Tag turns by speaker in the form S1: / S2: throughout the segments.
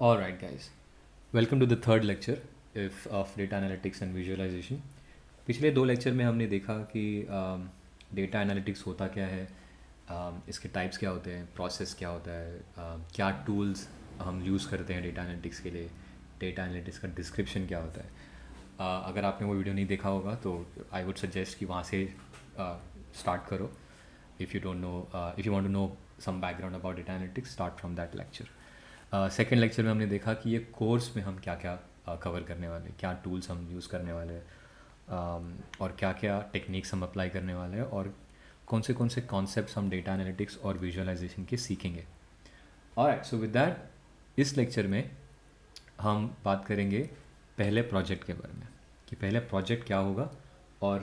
S1: All right, guys. Welcome to the third lecture of data analytics and visualization. पिछले दो lecture में हमने देखा कि डेटा एनालिटिक्स होता क्या है, इसके टाइप्स क्या होते हैं, प्रोसेस क्या होता है, क्या टूल्स हम यूज़ करते हैं डेटा एनालिटिक्स के लिए, डेटा एनालिटिक्स का डिस्क्रिप्शन क्या होता है. अगर आपने वो वीडियो नहीं देखा होगा तो आई वुड सजेस्ट कि वहाँ से स्टार्ट करो. If you want to know some background about data analytics, start from that lecture. Second lecture में हमने देखा कि ये कोर्स में हम क्या क्या कवर करने वाले हैं, क्या टूल्स हम यूज़ करने वाले हैं, और क्या क्या टेक्निक्स हम अप्लाई करने वाले हैं, और कौन से कॉन्सेप्ट्स हम डेटा एनालिटिक्स और विजुअलाइजेशन के सीखेंगे. ऑलराइट, सो विद दैट इस लेक्चर में हम बात करेंगे पहले प्रोजेक्ट के बारे में कि पहले प्रोजेक्ट क्या होगा और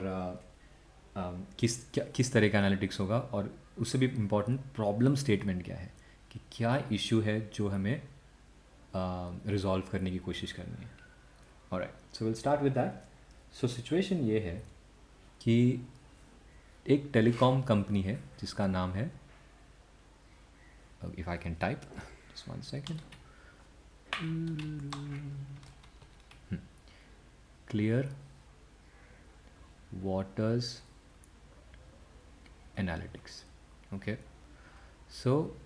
S1: किस तरह का एनालिटिक्स होगा, और उससे भी इम्पोर्टेंट प्रॉब्लम स्टेटमेंट क्या है कि क्या इशू है जो हमें रिजॉल्व करने की कोशिश करनी है. Alright, so will start with that. So situation ये है कि एक टेलीकॉम कंपनी है जिसका नाम है, if I can type, just one second, clear waters analytics. Okay, so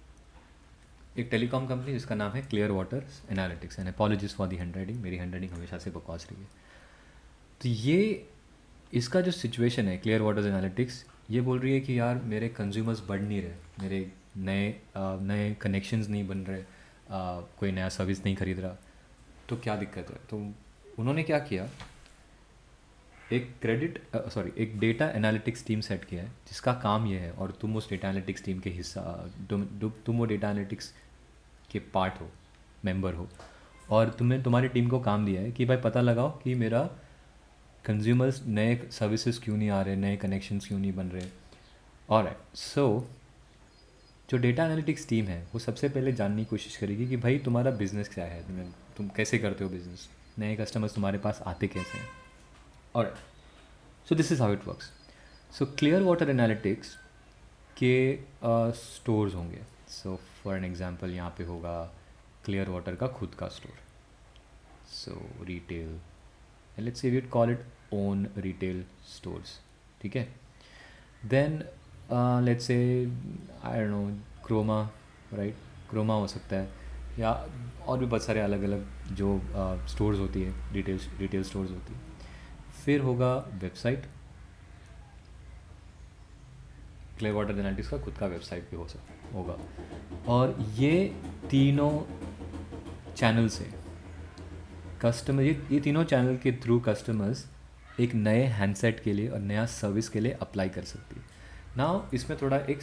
S1: एक टेलीकॉम कंपनी जिसका नाम है clear waters analytics. And apologies for the handwriting, मेरी हैंडराइटिंग हमेशा से बकवास रही है. तो ये इसका जो सिचुएशन है क्लियर वाटर्स एनालिटिक्स, ये बोल रही है कि यार मेरे कंज्यूमर्स बढ़ नहीं रहे, मेरे नए कनेक्शंस नहीं बन रहे, कोई नया सर्विस नहीं खरीद रहा, तो क्या दिक्कत है. तो उन्होंने क्या किया, एक डेटा एनालिटिक्स टीम सेट किया है जिसका काम ये है, और तुम उस डेटा एनालिटिक्स टीम के हिस्सा, तुम वो डेटा एनालिटिक्स के पार्ट हो, मेंबर हो, और तुम्हारी टीम को काम दिया है कि भाई पता लगाओ कि मेरा कंज्यूमर्स नए सर्विसेज क्यों नहीं आ रहे, नए कनेक्शंस क्यों नहीं बन रहे. ऑलराइट, सो जो डेटा एनालिटिक्स टीम है वो सबसे पहले जानने की कोशिश करेगी कि भाई तुम्हारा बिज़नेस क्या है, तुम कैसे करते हो बिज़नेस, नए कस्टमर्स तुम्हारे पास आते कैसे हैं. Alright, so this is how it works. So clear Water analytics के स्टोर्स होंगे. सो फॉर एन एग्जांपल यहाँ पे होगा क्लियर वाटर का खुद का store. So retail, let's say we call it own retail stores. ठीक है, then let's say I don't know Croma, right, Croma हो सकता है, या और भी बहुत सारे अलग अलग जो स्टोर्स होती है, रिटेल स्टोर्स होती है. फिर होगा वेबसाइट, क्लियर वाटर एनालिटिक्स का खुद का वेबसाइट भी होगा. और ये तीनों चैनल से कस्टमर, ये तीनों चैनल के थ्रू कस्टमर्स एक नए हैंडसेट के लिए और नया सर्विस के लिए अप्लाई कर सकती है. नाउ इसमें थोड़ा एक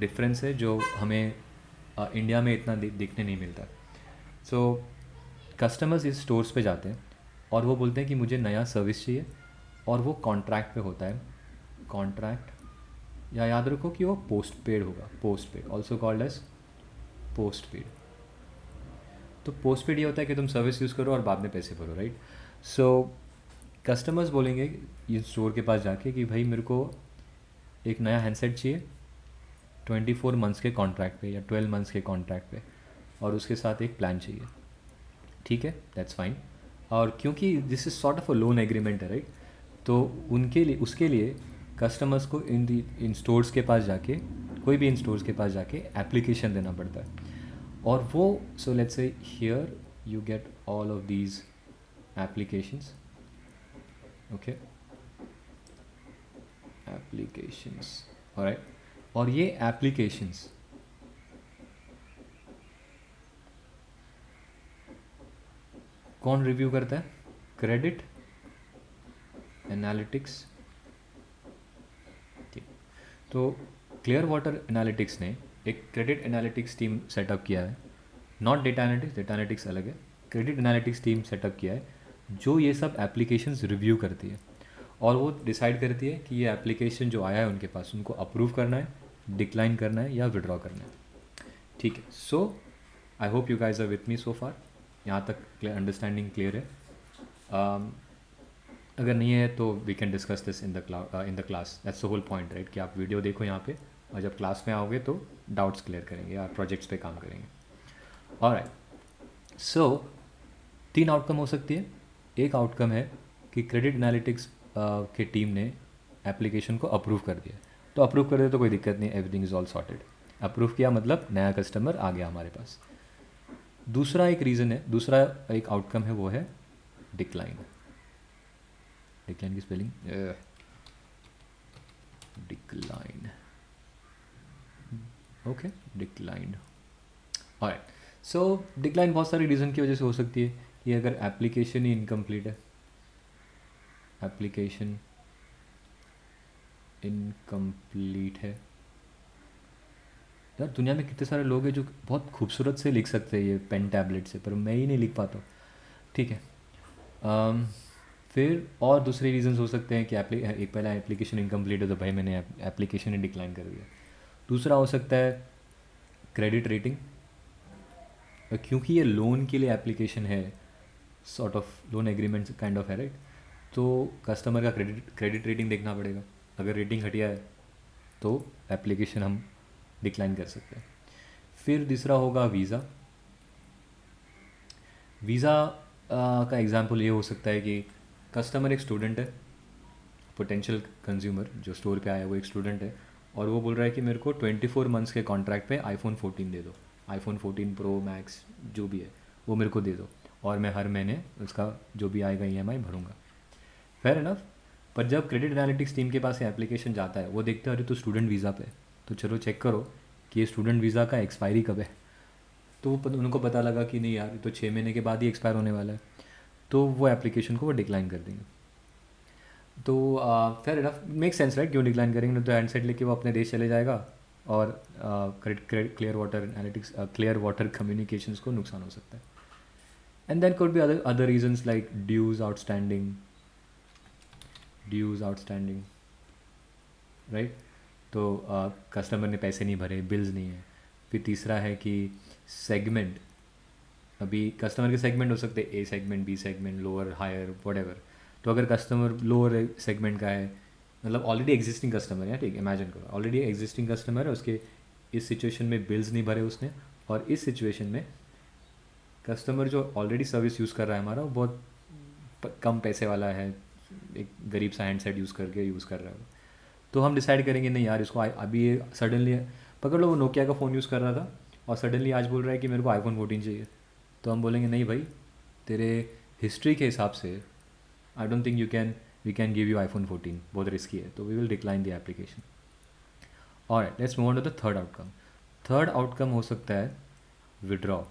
S1: डिफरेंस है जो हमें इंडिया में इतना देखने नहीं मिलता. सो कस्टमर्स इस स्टोर्स पे जाते हैं और वो बोलते हैं कि मुझे नया सर्विस चाहिए, और वो कॉन्ट्रैक्ट पे होता है. कॉन्ट्रैक्ट, या याद रखो कि वो पोस्ट पेड होगा, postpaid also called as postpaid. तो पोस्ट पेड ये होता है कि तुम सर्विस यूज़ करो और बाद में पैसे भरो, राइट. सो कस्टमर्स बोलेंगे ये स्टोर के पास जाके कि भाई मेरे को एक नया हैंडसेट चाहिए 24 मंथ्स के कॉन्ट्रैक्ट पे या 12 मंथ्स के कॉन्ट्रैक्ट पे, और उसके साथ एक प्लान चाहिए. ठीक है, दैट्स फाइन. और क्योंकि this is sort of a loan agreement है, राइट, तो उनके लिए, उसके लिए कस्टमर्स को इन स्टोर्स के पास जाके, कोई भी इन स्टोर्स के पास जाके एप्लीकेशन देना पड़ता है. और वो, so let's say here you get all of these applications. Okay, applications, alright. और ये एप्लीकेशंस कौन रिव्यू करता है? Credit analytics. ठीक, तो क्लियर वाटर एनालिटिक्स ने एक क्रेडिट एनालिटिक्स टीम सेटअप किया है. Not data analytics, data analytics अलग है. क्रेडिट एनालिटिक्स टीम सेटअप किया है जो ये सब एप्लीकेशंस रिव्यू करती है, और वो डिसाइड करती है कि ये एप्लीकेशन जो आया है उनके पास, उनको अप्रूव करना है, डिक्लाइन करना है या विड्रॉ करना है. ठीक है, so I hope you guys are with me so far. यहाँ तक अंडरस्टैंडिंग क्लियर है? अगर नहीं है तो we can discuss this in the class. That's the whole point, right, कि आप वीडियो देखो यहाँ पे, और जब क्लास में आओगे तो डाउट्स क्लियर करेंगे या प्रोजेक्ट्स पे काम करेंगे. ऑलराइट, सो 3 आउटकम हो सकती है। एक आउटकम है कि क्रेडिट एनालिटिक्स के टीम ने एप्लीकेशन को अप्रूव कर दिया। तो अप्रूव कर दिया तो कोई दिक्कत नहीं, everything is all sorted. Approve किया मतलब नया कस्टमर आ गया हमारे पास। दूसरा एक रीज़न है, दूसरा एक आउटकम है, वो है डिक्लाइन। डिक्लाइन की spelling decline, okay, decline. Alright, so decline बहुत सारी रीज़न की वजह से हो सकती है कि अगर एप्लीकेशन ही इनकम्प्लीट है, एप्लीकेशन इनकम्प्लीट है। यार दुनिया में कितने सारे लोग हैं जो बहुत खूबसूरत से लिख सकते हैं ये पेन टैबलेट से, पर मैं ही नहीं लिख पाता हूँ। ठीक है, फिर और दूसरे रीजंस हो सकते हैं कि एक पहला एप्लीकेशन इनकम्प्लीट है तो भाई मैंने एप्लीकेशन ही डिक्लाइन कर दिया। दूसरा हो सकता है क्रेडिट रेटिंग, क्योंकि ये लोन के लिए एप्लीकेशन है, sort of loan agreement kind of है, राइट। तो कस्टमर का क्रेडिट रेटिंग देखना पड़ेगा। अगर रेटिंग घटिया है तो एप्लीकेशन हम डिक्लाइन कर सकते हैं। फिर तीसरा होगा वीज़ा। वीज़ा का एग्जांपल ये हो सकता है कि कस्टमर एक स्टूडेंट है, पोटेंशियल कंज्यूमर जो स्टोर पे आया है वो एक स्टूडेंट है, और वो बोल रहा है कि मेरे को 24 मंथ्स के कॉन्ट्रैक्ट पे आईफोन 14 दे दो, आईफोन 14 प्रो मैक्स जो भी है वो मेरे को दे दो, और मैं हर महीने उसका जो भी आएगा EMI भरूँगा। Fair enough. पर जब क्रेडिट एनालिटिक्स टीम के पास ये एप्लीकेशन जाता है, वो देखते हैं अरे तो स्टूडेंट वीज़ा पे, तो चलो चेक करो कि ये स्टूडेंट वीज़ा का एक्सपायरी कब है। तो उनको पता लगा कि नहीं यार, तो 6 महीने के बाद ही एक्सपायर होने वाला है, तो वो एप्लीकेशन को वो डिक्लाइन कर देंगे। तो fair enough, make sense right, क्यों डिक्लाइन करेंगे, नहीं तो हैंडसेट लेके वो अपने देश चले जाएगा और Clear Water Analytics, Clear Water Communications को नुकसान हो सकता है। And then could be other reasons like dues outstanding, right. तो कस्टमर ने पैसे नहीं भरे, बिल्स नहीं है। फिर तीसरा है कि सेगमेंट, अभी कस्टमर के सेगमेंट हो सकते हैं, A segment, B segment, lower, higher, whatever. तो अगर कस्टमर लोअर सेगमेंट का है, मतलब ऑलरेडी एग्जिस्टिंग कस्टमर है, ठीक, इमेजिन करो ऑलरेडी एग्जिस्टिंग कस्टमर है, उसके इस सिचुएशन में बिल्स नहीं भरे उसने, और इस सिचुएशन में कस्टमर जो ऑलरेडी सर्विस यूज़ कर रहा है हमारा, वो बहुत कम पैसे वाला है, एक गरीब सा हैंडसेट यूज़ करके यूज़ कर रहा है। तो हम डिसाइड करेंगे नहीं यार इसको अभी ये सडनली, पकड़ लो वो नोकिया का फ़ोन यूज़ कर रहा था और सडनली आज बोल रहा है कि मेरे को आईफोन 14 चाहिए, तो हम बोलेंगे नहीं भाई, तेरे हिस्ट्री के हिसाब से I don't think we can give you iPhone 14, बहुत रिस्की है, तो we will decline the application. Alright, let's move on to the third outcome. Third outcome हो सकता है विड्रॉ।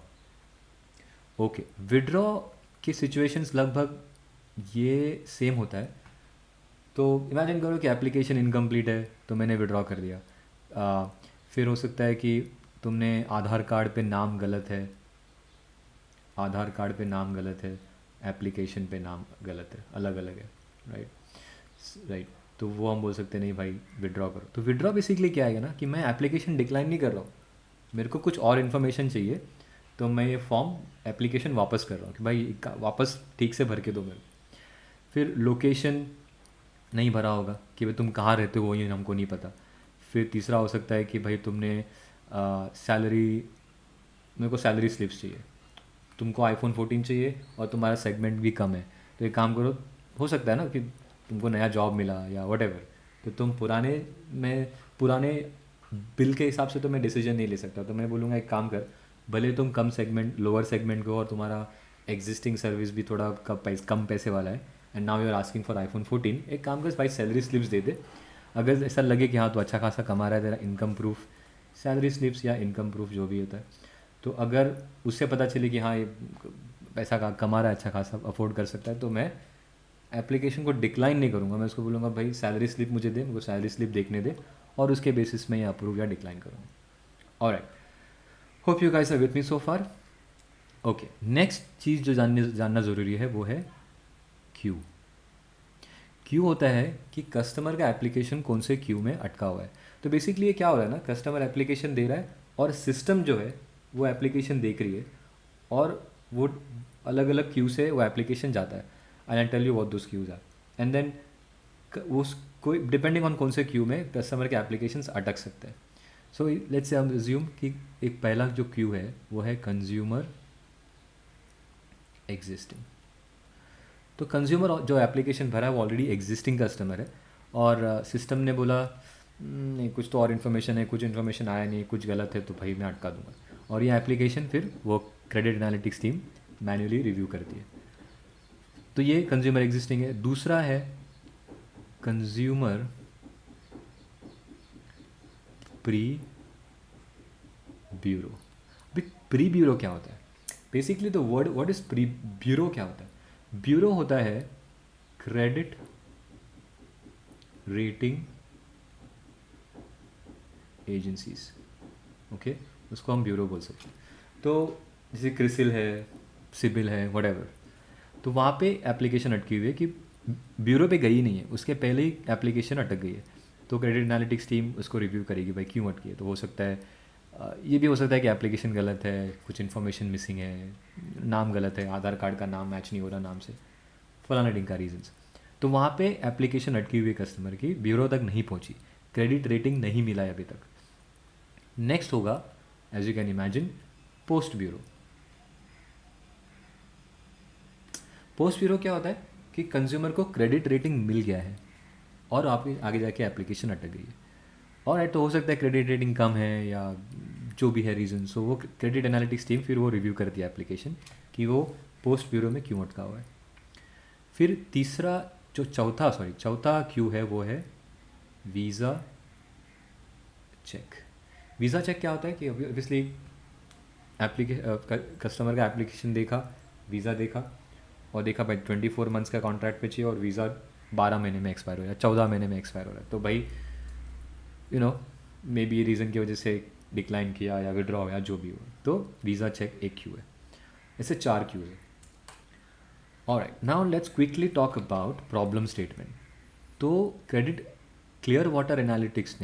S1: ओके, विड्रॉ की सिचुएशंस लगभग ये सेम होता है। तो इमेजिन करो कि एप्लीकेशन इनकम्प्लीट है तो मैंने विड्रॉ कर दिया। फिर हो सकता है कि तुमने आधार कार्ड पे नाम गलत है, आधार कार्ड पे नाम गलत है, एप्लीकेशन पे नाम गलत है, अलग अलग है, राइट। तो वो हम बोल सकते हैं नहीं भाई विड्रॉ करो। तो विड्रॉ बेसिकली क्या है ना, कि मैं एप्लीकेशन डिक्लाइन नहीं कर रहा हूँ, मेरे को कुछ और इन्फॉर्मेशन चाहिए, तो मैं ये फॉर्म एप्लीकेशन वापस कर रहा हूँ कि भाई वापस ठीक से भर के दो मेरे को। फिर लोकेशन नहीं भरा होगा कि भाई तुम कहाँ रहते हो, ये हमको नहीं पता। फिर तीसरा हो सकता है कि भाई तुमने सैलरी, मेरे को सैलरी स्लिप्स चाहिए, तुमको आईफोन 14 चाहिए और तुम्हारा सेगमेंट भी कम है, तो एक काम करो, हो सकता है ना कि तुमको नया जॉब मिला या वटेवर, तो तुम पुराने बिल के हिसाब से तो मैं डिसीजन नहीं ले सकता, तो मैं बोलूँगा एक काम कर, भले तुम कम सेगमेंट, लोअर सेगमेंट को, और तुम्हारा एग्जिस्टिंग सर्विस भी थोड़ा कम पैसे वाला है, and now you are asking for iPhone 14, एक काम कर भाई सैलरी स्लिप्स दे दे। अगर ऐसा लगे कि हाँ तो अच्छा खासा कमा रहा है, तेरा इनकम प्रूफ सैलरी स्लिप्स या इनकम प्रूफ जो भी होता है, तो अगर उससे पता चले कि हाँ ये पैसा कमा रहा है, अच्छा खासा अफोर्ड कर सकता है, तो मैं एप्लीकेशन को डिक्लाइन नहीं करूँगा, मैं उसको बोलूँगा भाई सैलरी स्लिप मुझे दे, मुझे सैलरी स्लिप देखने दे, और उसके बेसिस में ये अप्रूव या डिक्लाइन करूँगा। Alright, hope you guys are with me so far. Okay, next चीज़ जो जानना ज़रूरी है वो है क्यू होता है कि कस्टमर का एप्लीकेशन कौन से क्यू में अटका हुआ है। तो बेसिकली ये क्या हो रहा है ना, कस्टमर एप्लीकेशन दे रहा है और सिस्टम जो है वो एप्लीकेशन देख रही है, और वो अलग अलग क्यू से वो एप्लीकेशन जाता है। I tell you what those cues are, and then उस कोई डिपेंडिंग ऑन कौन से क्यू में कस्टमर के एप्लीकेशंस अटक सकते हैं। सो लेट्स से हम अज्यूम कि एक पहला जो क्यू है वो है कंज्यूमर एग्जिस्टिंग। तो कंज्यूमर जो एप्लीकेशन भरा है वो ऑलरेडी एग्जिस्टिंग कस्टमर है, और सिस्टम ने बोला नहीं कुछ तो और इन्फॉर्मेशन है, कुछ इन्फॉर्मेशन आया नहीं, कुछ गलत है, तो भाई मैं अटका दूंगा। और ये एप्लीकेशन फिर वो credit analytics team manually review करती है। तो ये कंज्यूमर एग्जिस्टिंग है। दूसरा है कंज्यूमर प्री ब्यूरो। अभी प्री ब्यूरो क्या होता है? Basically the word what is pre bureau क्या होता है? ब्यूरो होता है क्रेडिट रेटिंग एजेंसीज। ओके, उसको हम ब्यूरो बोल सकते हैं। तो जैसे क्रिसिल है, सिबिल है, व्हाटएवर, तो वहाँ पे एप्लीकेशन अटकी हुई है कि ब्यूरो पे गई नहीं है, उसके पहले ही एप्लीकेशन अटक गई है। तो क्रेडिट एनालिटिक्स टीम उसको रिव्यू करेगी भाई क्यों अटकी है। तो हो सकता है ये भी हो सकता है कि एप्लीकेशन गलत है, कुछ इन्फॉर्मेशन मिसिंग है, नाम गलत है, आधार कार्ड का नाम मैच नहीं हो रहा नाम से, फलाना ढिंग का रीजन्स। तो वहाँ पे एप्लीकेशन अटकी हुई कस्टमर की ब्यूरो तक नहीं पहुँची, क्रेडिट रेटिंग नहीं मिला है अभी तक। नेक्स्ट होगा as you can imagine post bureau. Post bureau क्या होता है कि कंज्यूमर को क्रेडिट रेटिंग मिल गया है और आपकी आगे जाके एप्लीकेशन अटक गई है, और तो हो सकता है क्रेडिट रेटिंग कम है या जो भी है रीज़न, सो वो क्रेडिट एनालिटिक्स टीम फिर वो रिव्यू करती है एप्लीकेशन कि वो पोस्ट ब्यूरो में क्यों अटका हुआ है। फिर तीसरा जो चौथा क्यू है वो है वीज़ा चेक। वीज़ा चेक क्या होता है कि ऑब्वियसली कस्टमर का एप्लीकेशन देखा, वीज़ा देखा, और देखा भाई 24 मंथ्स का कॉन्ट्रैक्ट पे चाहिए और वीज़ा 12 महीने में एक्सपायर हो रहा है, 14 महीने में एक्सपायर हो रहा है, तो भाई मे बी रीज़न की वजह से डिक्लाइन किया या विड्रॉ या जो भी हो, तो वीज़ा चेक एक क्यू है। ऐसे 4 क्यू है। Alright, now let's quickly talk about problem statement. तो क्लियर वाटर एनालिटिक्स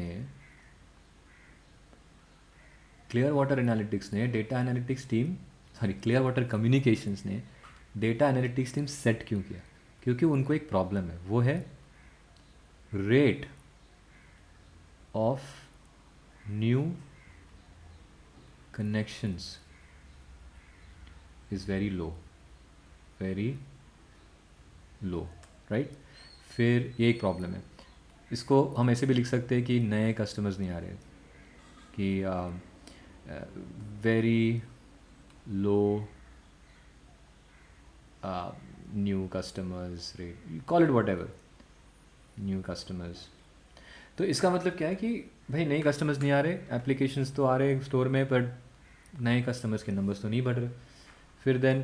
S1: ने data analytics team clear Water communications ने डेटा एनालिटिक्स टीम सेट क्यों किया? क्योंकि उनको एक प्रॉब्लम है, वो है rate of new connections is very low, right. फिर ये एक प्रॉब्लम है। इसको हम ऐसे भी लिख सकते हैं कि नए कस्टमर्स नहीं आ रहे, कि very low new customers rate, call it what ever, new customers. तो इसका मतलब क्या है कि भाई नए कस्टमर्स नहीं आ रहे, एप्लीकेशंस तो आ रहे स्टोर में, पर नए कस्टमर्स के नंबर्स तो नहीं बढ़ रहे। फिर देन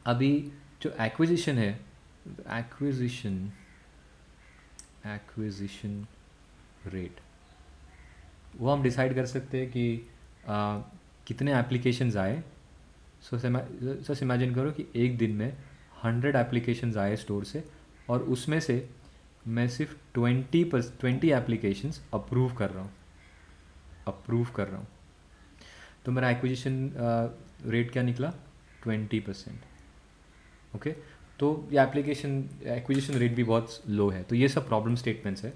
S1: अभी जो एक्विजिशन है, एक्विजिशन रेट, वो हम डिसाइड कर सकते हैं कि कितने एप्लीकेशंस आए। सो इमेजिन करो कि एक दिन में 100 एप्लीकेशंस आए स्टोर से, और उसमें से मैं सिर्फ 20 एप्लीकेशंस अप्रूव कर रहा हूँ। तो मेरा एक्विजिशन रेट क्या निकला? 20%। ओके, तो ये एक्विजिशन रेट भी बहुत लो है। तो ये सब प्रॉब्लम स्टेटमेंट्स है,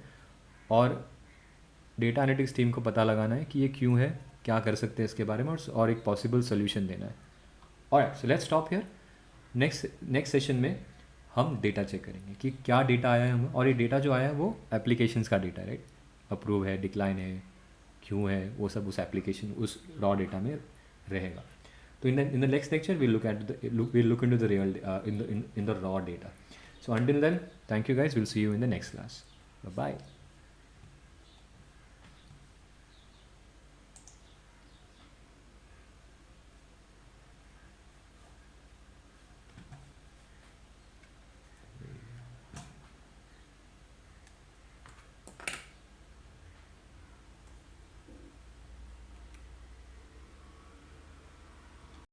S1: और डेटा एनालिटिक्स टीम को पता लगाना है कि ये क्यों है, क्या कर सकते हैं इसके बारे में, और एक पॉसिबल सोल्यूशन देना है। Alright, so let's stop here. Next session में हम डेटा चेक करेंगे कि क्या डेटा आया है हमें, और ये डेटा जो आया है वो एप्लीकेशंस का डेटा है, राइट। अप्रूव है, डिक्लाइन है, क्यों है, वो सब उस एप्लीकेशन उस रॉ डेटा में रहेगा। तो in the next lecture we'll look into the real in the raw data. So until then, thank you guys, we'll see you in the next class. Bye bye.